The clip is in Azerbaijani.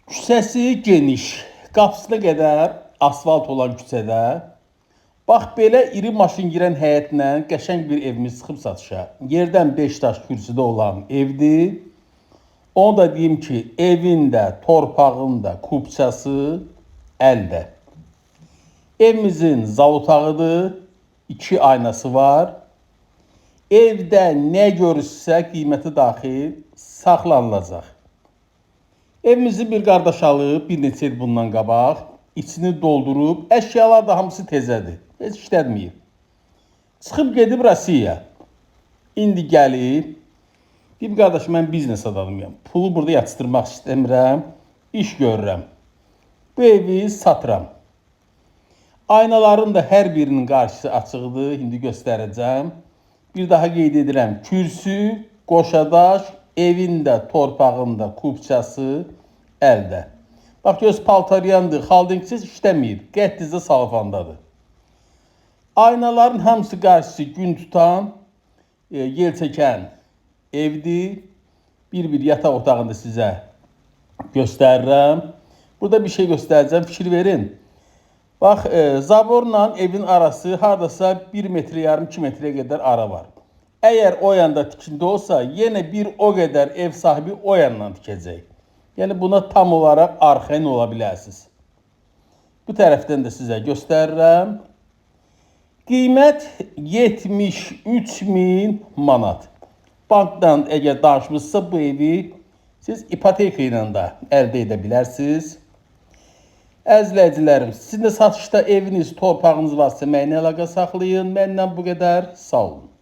Küçəsi geniş, qapısına qədər asfalt olan küçədə. Bax belə iri maşın girən həyətlə qəşəng bir evimiz çıxıb satışa. Yerdən 5 daş kürsüdə olan evdir. Onu da deyim ki, evin də, torpağın da kupçası əldə. Evimizin zal otağıdır, 2 aynası var. Evdə nə görürsə qiyməti daxil saxlanılacaq. Evimizi bir qardaş alıb, bir neçə il bundan qabaq, içini doldurub, əşyalar da hamısı təzədir, heç işlətməyib. Çıxıb gedib Rusiyaya. İndi gəlib, bir qardaş, mən biznes adamıyam, pulu burada yatışdırmaq istəmirəm, iş görürəm. Bu evi satıram. Aynaların da hər birinin qarşısı açıqdır, indi göstərəcəm. Bir daha qeyd edirəm, kürsü, qoşadaş, evin də, torpağın da kupçası əldə. Bax, göz paltaryandır, xaldinksiz işləməyir, qəddizdə salafandadır. Aynaların hamısı qarşısı gün tutan, yel çəkən evdir. Bir yataq otağında sizə göstərirəm. Burada bir şey göstərəcəm, fikir verin. Bax, zaborla evin arası hardasa 1 metre yarım 2 metreye qədər ara var. Əgər o yanda tikində olsa, yenə bir o qədər ev sahibi o yandan tikəcək. Yəni buna tam olaraq arxain ola bilərsiniz. Bu tərəfdən də sizə göstərirəm. Qiymət 73.000 manat. Bankdan əgər danışmışsa bu evi siz ipoteka ilə də əldə edə bilərsiniz. Əzizləyicilərim, sizin də satışda eviniz, torpağınız varsa mənimlə əlaqə saxlayın. Məndən bu qədər, sağ olun.